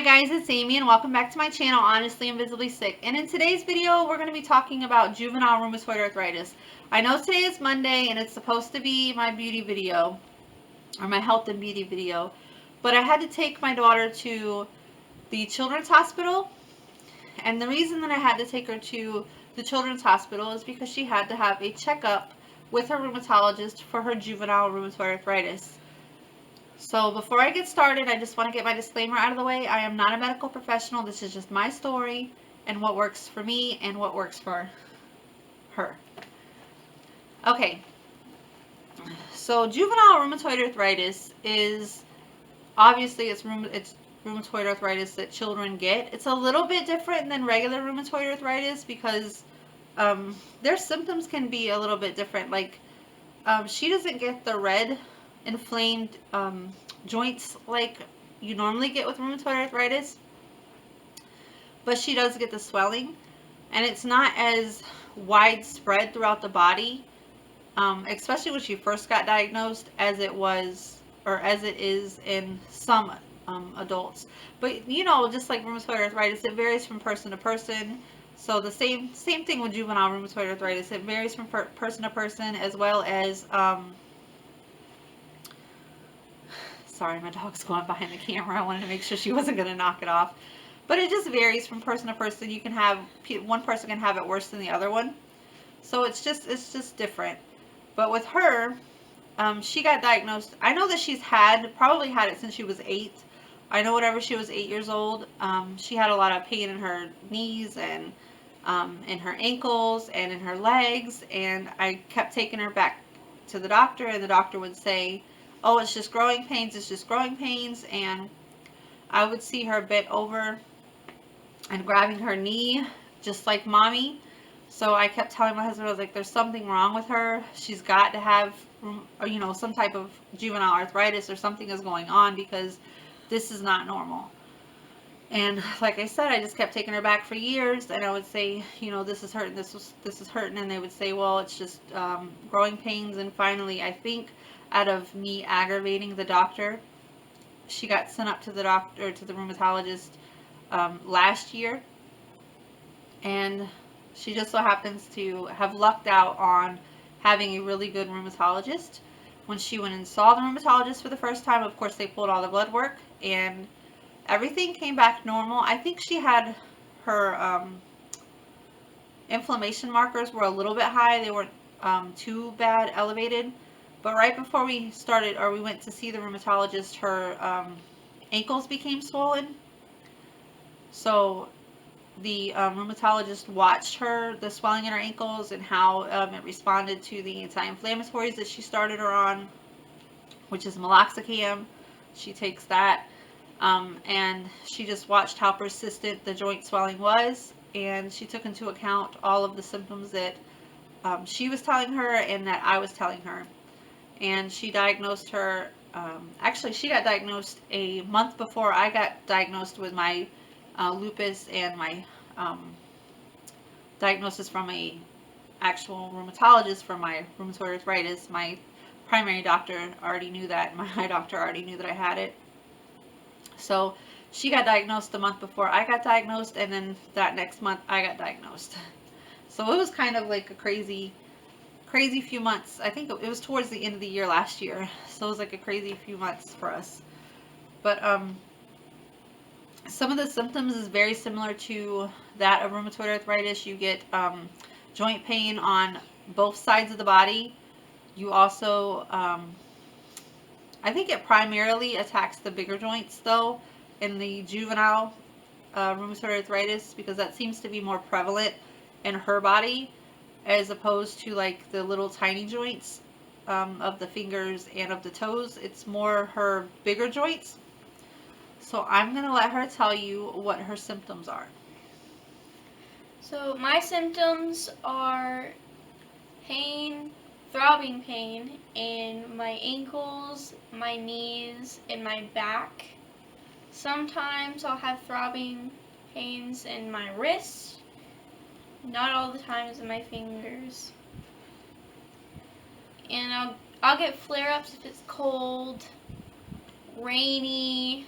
Hi guys, it's Amy and welcome back to my channel, Honestly Invisibly Sick. And in today's video, we're going to be talking about juvenile rheumatoid arthritis. I know today is Monday and it's supposed to be my beauty video, or my health and beauty video, but I had to take my daughter to the children's hospital. And the reason that I had to take her to the children's hospital is because she had to have a checkup with her rheumatologist for her juvenile rheumatoid arthritis. So before I get started, I just want to get my disclaimer out of the way. I am not a medical professional. This is just my story and what works for me and what works for her. Okay. So juvenile rheumatoid arthritis is obviously it's rheumatoid arthritis that children get. It's a little bit different than regular rheumatoid arthritis because their symptoms can be a little bit different. Like she doesn't get the red inflamed joints like you normally get with rheumatoid arthritis, but she does get the swelling, and it's not as widespread throughout the body, especially when she first got diagnosed, as it was or as it is in some adults. But you know, just like rheumatoid arthritis, it varies from person to person. So the same thing with juvenile rheumatoid arthritis. It varies from person to person, as well as sorry, my dog's going behind the camera. I wanted to make sure she wasn't going to knock it off. But it just varies from person to person. You can have, one person can have it worse than the other one. So it's just different. But with her, she got diagnosed. I know that she's probably had it since she was 8. I know whenever she was 8 years old, she had a lot of pain in her knees and in her ankles and in her legs. And I kept taking her back to the doctor, and the doctor would say, oh, it's just growing pains, it's just growing pains. And I would see her bent over and grabbing her knee, just like mommy. So I kept telling my husband, I was like, there's something wrong with her. She's got to have, you know, some type of juvenile arthritis, or something is going on, because this is not normal. And like I said, I just kept taking her back for years, and I would say, you know, this is hurting, this is hurting, and they would say, well, it's just growing pains. And finally, I think out of me aggravating the doctor, she got sent up to the doctor, to the rheumatologist last year, and she just so happens to have lucked out on having a really good rheumatologist. When she went and saw the rheumatologist for the first time, of course, they pulled all the blood work, and everything came back normal. I think she had her inflammation markers were a little bit high. They weren't too bad elevated. But right before we started, or we went to see the rheumatologist, her ankles became swollen. So the rheumatologist watched the swelling in her ankles, and how it responded to the anti-inflammatories that she started her on, which is meloxicam. She takes that, and she just watched how persistent the joint swelling was, and she took into account all of the symptoms that she was telling her and that I was telling her. And she diagnosed her, actually she got diagnosed a month before I got diagnosed with my lupus, and my diagnosis from a actual rheumatologist for my rheumatoid arthritis. My primary doctor already knew that. My eye doctor already knew that I had it. So she got diagnosed the month before I got diagnosed, and then that next month I got diagnosed. So it was kind of like a crazy few months. I think it was towards the end of the year last year, so it was like a crazy few months for us. But some of the symptoms is very similar to that of rheumatoid arthritis. You get joint pain on both sides of the body. You also, I think it primarily attacks the bigger joints though in the juvenile rheumatoid arthritis, because that seems to be more prevalent in her body, as opposed to like the little tiny joints of the fingers and of the toes. It's more her bigger joints. So I'm going to let her tell you what her symptoms are. So my symptoms are pain, throbbing pain in my ankles, my knees, and my back. Sometimes I'll have throbbing pains in my wrists. Not all the times in my fingers. And I'll get flare-ups if it's cold, rainy,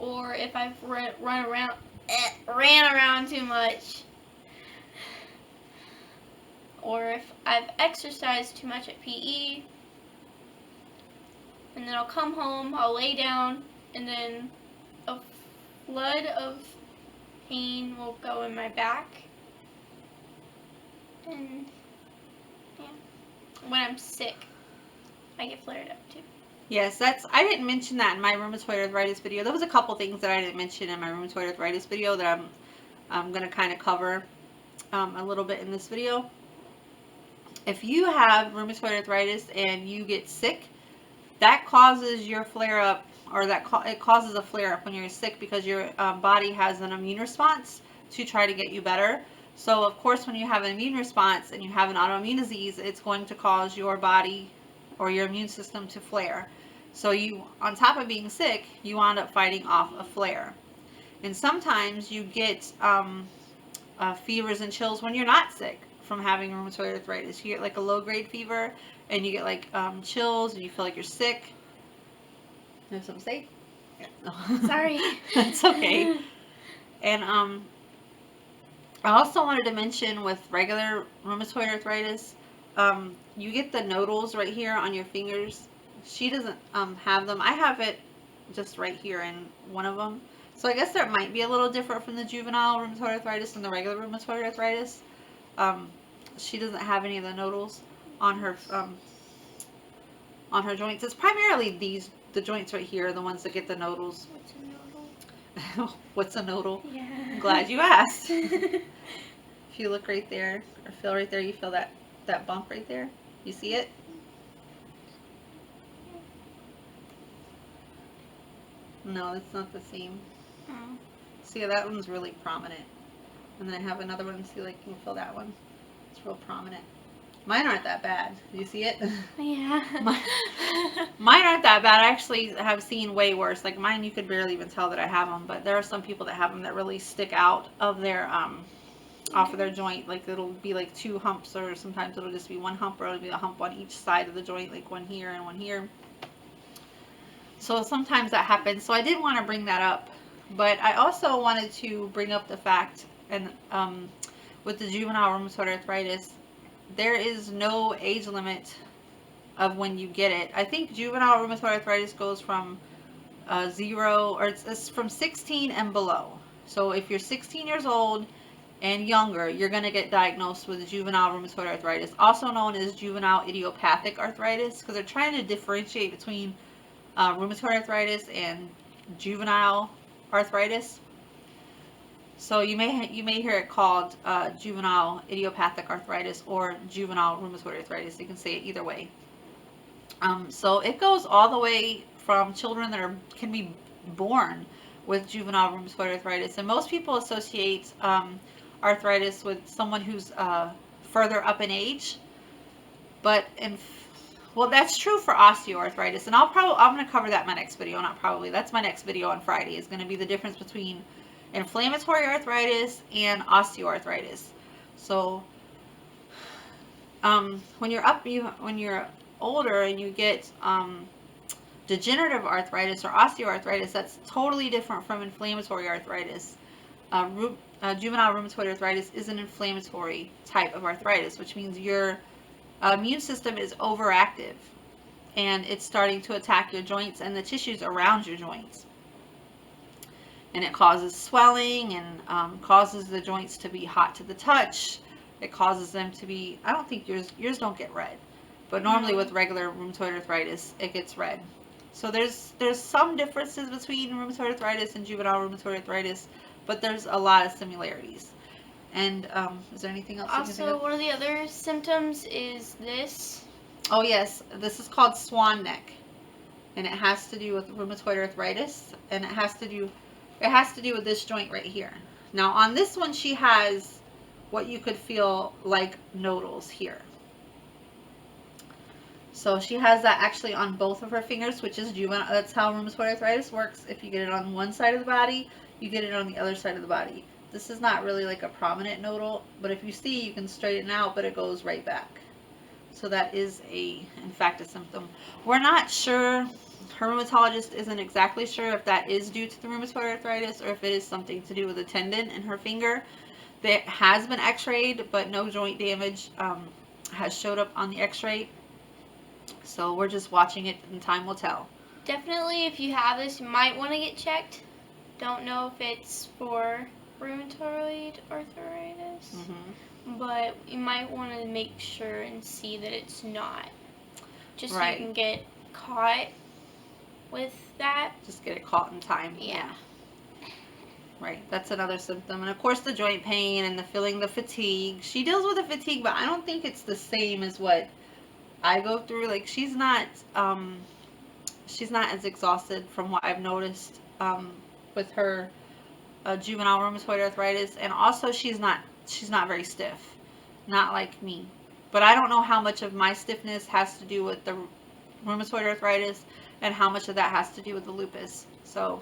or if I've ran around too much, or if I've exercised too much at PE, and then I'll come home, I'll lay down, and then a flood of pain will go in my back. And yeah, when I'm sick, I get flared up too. Yes, I didn't mention that in my rheumatoid arthritis video. There was a couple things that I didn't mention in my rheumatoid arthritis video that I'm going to kind of cover a little bit in this video. If you have rheumatoid arthritis and you get sick, that causes your flare-up, or it causes a flare-up when you're sick, because your body has an immune response to try to get you better. So, of course, when you have an immune response and you have an autoimmune disease, it's going to cause your body or your immune system to flare. So you, on top of being sick, you wind up fighting off a flare. And sometimes you get fevers and chills when you're not sick from having rheumatoid arthritis. You get like a low-grade fever, and you get like chills, and you feel like you're sick. You have something to say? Yeah. Sorry. It's okay. And I also wanted to mention with regular rheumatoid arthritis, you get the nodals right here on your fingers. She doesn't have them. I have it just right here in one of them. So I guess that might be a little different from the juvenile rheumatoid arthritis and the regular rheumatoid arthritis. She doesn't have any of the nodals on her joints. It's primarily the joints right here are the ones that get the nodals. What's a nodal? What's a nodal? Yeah. I'm glad you asked. If you look right there, or feel right there, you feel that bump right there. You see it? No, it's not the same. Oh. See, that one's really prominent. And then I have another one. See, like, you can feel that one. It's real prominent. Mine aren't that bad. Do you see it? Yeah. Mine aren't that bad. I actually have seen way worse. Like, mine, you could barely even tell that I have them. But there are some people that have them that really stick out of their off of their joint. Like, it'll be like 2 humps, or sometimes it'll just be 1 hump, or it'll be a hump on each side of the joint, like one here and one here. So sometimes that happens. So I did want to bring that up, but I also wanted to bring up the fact, and with the juvenile rheumatoid arthritis, there is no age limit of when you get it. I think juvenile rheumatoid arthritis goes from 0, or it's from 16 and below. So if you're 16 years old and younger, you're going to get diagnosed with juvenile rheumatoid arthritis, also known as juvenile idiopathic arthritis, because they're trying to differentiate between rheumatoid arthritis and juvenile arthritis. So you may hear it called juvenile idiopathic arthritis or juvenile rheumatoid arthritis. You can say it either way. So it goes all the way from children that can be born with juvenile rheumatoid arthritis, and most people associate arthritis with someone who's further up in age. But well, that's true for osteoarthritis, and I'm going to cover that in my next video. Not probably. That's my next video on Friday. Is going to be the difference between inflammatory arthritis and osteoarthritis. So, when you're older and you get degenerative arthritis or osteoarthritis, that's totally different from inflammatory arthritis. Juvenile rheumatoid arthritis is an inflammatory type of arthritis, which means your immune system is overactive and it's starting to attack your joints and the tissues around your joints, and it causes swelling and causes the joints to be hot to the touch. It causes them to be, I don't think yours don't get red, but normally with regular rheumatoid arthritis it gets red. So there's some differences between rheumatoid arthritis and juvenile rheumatoid arthritis, but there's a lot of similarities. And is there anything else you can think of? Also, one of the other symptoms is this. Oh yes, this is called swan neck, and it has to do with rheumatoid arthritis, and it has to do with this joint right here. Now on this one, she has what you could feel like nodals here. So she has that actually on both of her fingers, which is juvenile. That's how rheumatoid arthritis works. If you get it on one side of the body, you get it on the other side of the body. This is not really like a prominent nodal, but if you see, you can straighten it out, but it goes right back. So that is in fact a symptom. We're not sure her rheumatologist isn't exactly sure if that is due to the rheumatoid arthritis or if it is something to do with a tendon in her finger that has been x-rayed, but no joint damage has showed up on the x-ray. So we're just watching it, and time will tell. Definitely, if you have this, you might want to get checked. Don't know if it's for rheumatoid arthritis, but you might want to make sure and see that it's not. Just so you can get caught with that. Just get it caught in time. Yeah. Right, that's another symptom. And of course the joint pain and the feeling the fatigue. She deals with the fatigue, but I don't think it's the same as what I go through. Like she's not as exhausted from what I've noticed with her juvenile rheumatoid arthritis, and also she's not very stiff, not like me. But I don't know how much of my stiffness has to do with the rheumatoid arthritis and how much of that has to do with the lupus. So.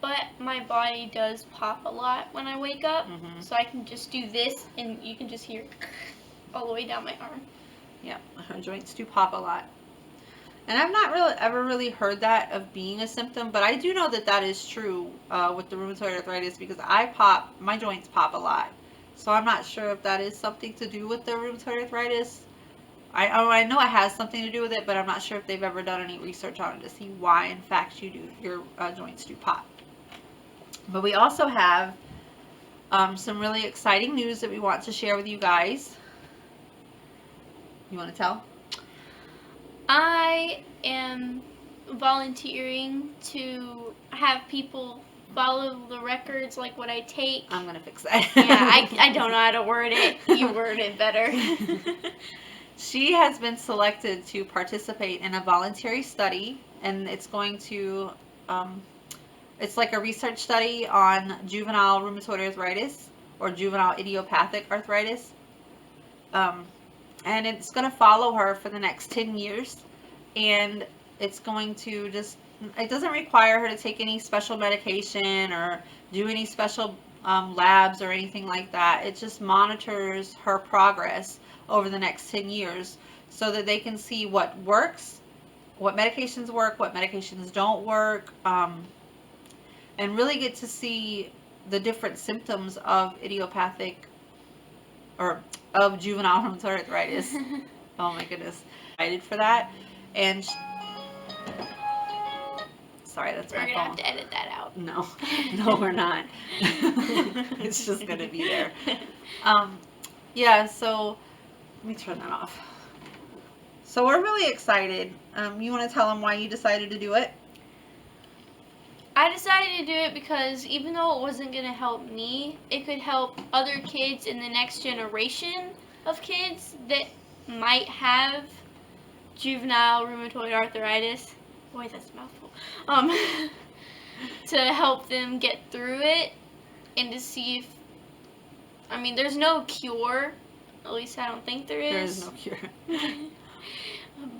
But my body does pop a lot when I wake up, so I can just do this, and you can just hear all the way down my arm. Yeah, her joints do pop a lot. And I've not ever really heard that of being a symptom, but I do know that that is true with the rheumatoid arthritis because my joints pop a lot. So I'm not sure if that is something to do with the rheumatoid arthritis. I know it has something to do with it, but I'm not sure if they've ever done any research on it to see why, in fact, your joints do pop. But we also have some really exciting news that we want to share with you guys. You want to tell? I am volunteering to have people follow the records, like what I take. I'm going to fix that. Yeah, I don't know how to word it. You word it better. She has been selected to participate in a voluntary study, and it's going to... it's like a research study on juvenile rheumatoid arthritis or juvenile idiopathic arthritis. And it's going to follow her for the next 10 years. And it's going to it doesn't require her to take any special medication or do any special labs or anything like that. It just monitors her progress over the next 10 years so that they can see what works, what medications work, what medications don't work, and really get to see the different symptoms of idiopathic or of juvenile rheumatoid arthritis. Oh my goodness. Excited for that. And sorry, that's my phone. We're gonna have to edit that out. No, we're not. It's just gonna be there. Yeah, so let me turn that off. So we're really excited. You want to tell them why you decided to do it? I decided to do it because even though it wasn't going to help me, it could help other kids in the next generation of kids that might have juvenile rheumatoid arthritis. Boy, that's a mouthful. To help them get through it and to see if, I mean, there's no cure. At least I don't think there is. There is no cure.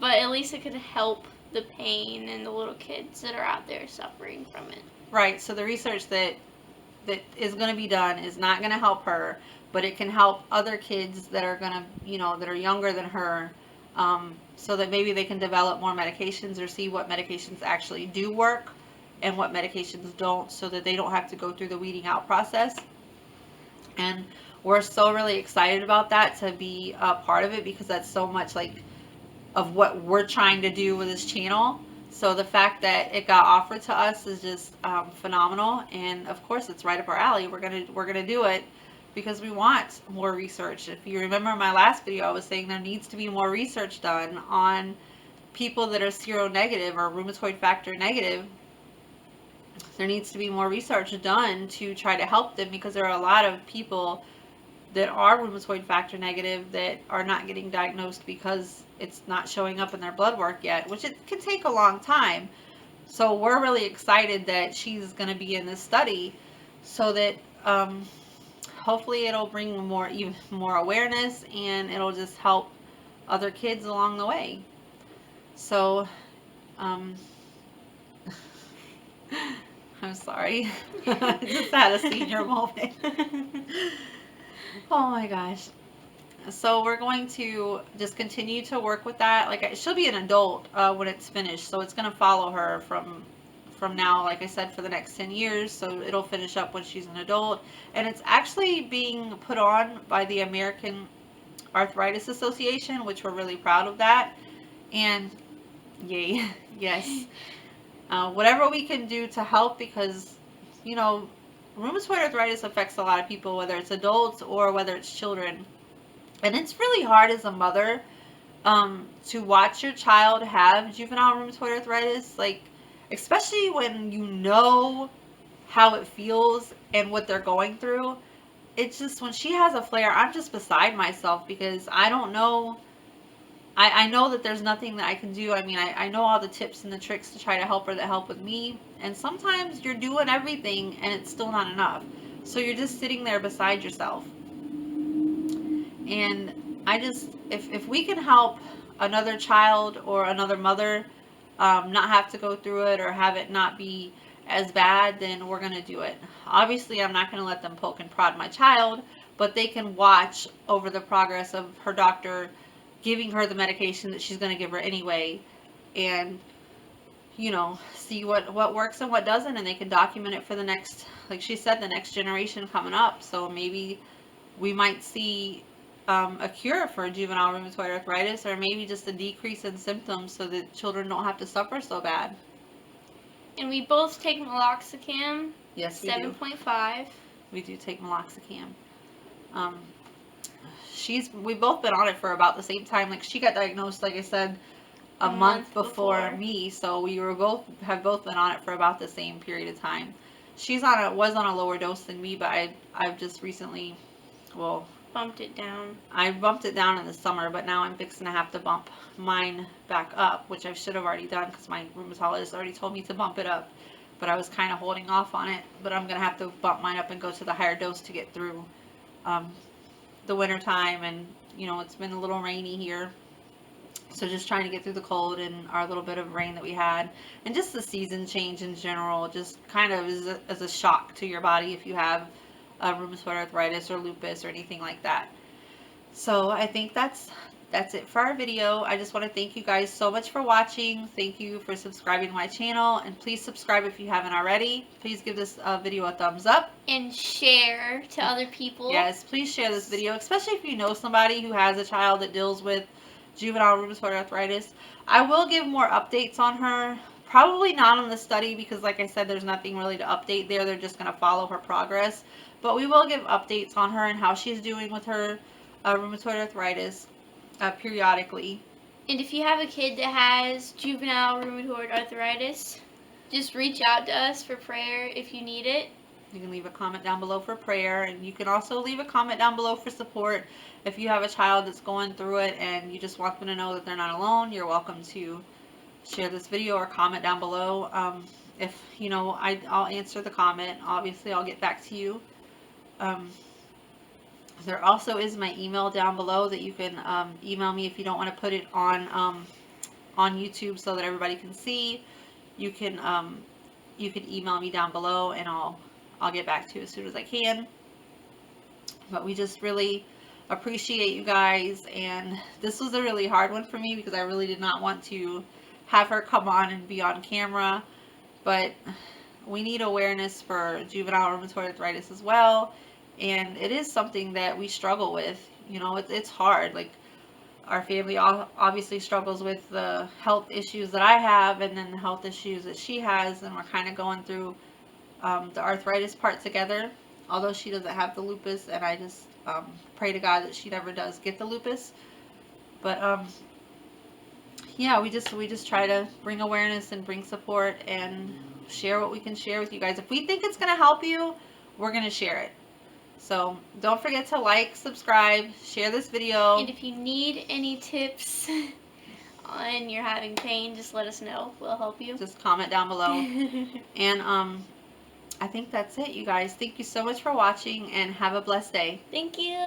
But at least it could help the pain and the little kids that are out there suffering from it. Right. So the research that is going to be done is not going to help her, but it can help other kids that are going to, that are younger than her, so that maybe they can develop more medications or see what medications actually do work and what medications don't, so that they don't have to go through the weeding out process. And we're so really excited about that, to be a part of it, because that's so much of what we're trying to do with this channel. So the fact that it got offered to us is just phenomenal, and of course it's right up our alley. We're gonna do it because we want more research. If you remember my last video, I was saying there needs to be more research done on people that are seronegative or rheumatoid factor negative. There needs to be more research done to try to help them, because there are a lot of people that are rheumatoid factor negative that are not getting diagnosed because it's not showing up in their blood work yet, which it can take a long time. So we're really excited that she's going to be in this study, so that hopefully it'll bring even more awareness, and it'll just help other kids along the way. So I'm sorry. I just had a senior moment. Oh my gosh. So we're going to just continue to work with that. Like, she'll be an adult when it's finished, so it's going to follow her from now, like I said, for the next 10 years. So it'll finish up when she's an adult, and it's actually being put on by the American Arthritis Association, which we're really proud of that. And yay, yes. Whatever we can do to help, because, you know, rheumatoid arthritis affects a lot of people, whether it's adults or whether it's children. And it's really hard as a mother to watch your child have juvenile rheumatoid arthritis, like, especially when you know how it feels and what they're going through. It's just, when she has a flare, I'm just beside myself, because I don't know. I know that there's nothing that I can do. I mean, I know all the tips and the tricks to try to help her that help with me. And sometimes you're doing everything and it's still not enough. So you're just sitting there beside yourself. And I just, if we can help another child or another mother not have to go through it, or have it not be as bad, then we're going to do it. Obviously, I'm not going to let them poke and prod my child, but they can watch over the progress of her doctor giving her the medication that she's going to give her anyway, and, you know, see what works and what doesn't, and they can document it for the next, like she said, the next generation coming up. So maybe we might see a cure for juvenile rheumatoid arthritis, or maybe just a decrease in symptoms so that children don't have to suffer so bad. And we both take meloxicam. Yes, we 7.5. We do take meloxicam. We've both been on it for about the same time. Like, she got diagnosed, like I said, a month before me, so we have both been on it for about the same period of time. Was on a lower dose than me, but I've just recently, bumped it down. I bumped it down in the summer, but now I'm fixing to have to bump mine back up, which I should have already done because my rheumatologist already told me to bump it up. But I was kind of holding off on it. But I'm going to have to bump mine up and go to the higher dose to get through the winter time. And, you know, it's been a little rainy here. So just trying to get through the cold and our little bit of rain that we had. And just the season change in general just kind of is as a shock to your body if you have rheumatoid arthritis or lupus or anything like that. So I think that's it for our video. I just want to thank you guys so much for watching. Thank you for subscribing to my channel, and please subscribe if you haven't already. Please give this video a thumbs up and share to other people. Yes, please share this video, especially if you know somebody who has a child that deals with juvenile rheumatoid arthritis. I will give more updates on her. Probably not on the study, because like I said, there's nothing really to update there. They're just going to follow her progress. But we will give updates on her and how she's doing with her rheumatoid arthritis periodically. And if you have a kid that has juvenile rheumatoid arthritis, just reach out to us for prayer if you need it. You can leave a comment down below for prayer, and you can also leave a comment down below for support. If you have a child that's going through it and you just want them to know that they're not alone, you're welcome to share this video or comment down below. If, you know, I'll answer the comment. Obviously, I'll get back to you. There also is my email down below that you can email me if you don't want to put it on YouTube so that everybody can see. You can email me down below, and I'll get back to you as soon as I can. But we just really appreciate you guys, and this was a really hard one for me because I really did not want to have her come on and be on camera, but we need awareness for juvenile rheumatoid arthritis as well, and it is something that we struggle with. You know, it's hard. Like, our family obviously struggles with the health issues that I have, and then the health issues that she has, and we're kind of going through the arthritis part together, although she doesn't have the lupus, and I just pray to God that she never does get the lupus. But yeah, we just try to bring awareness and bring support and share what we can share with you guys. If we think it's going to help you, we're going to share it. So don't forget to like, subscribe, share this video. And if you need any tips and you're having pain, just let us know. We'll help you. Just comment down below. And I think that's it, you guys. Thank you so much for watching, and have a blessed day. Thank you.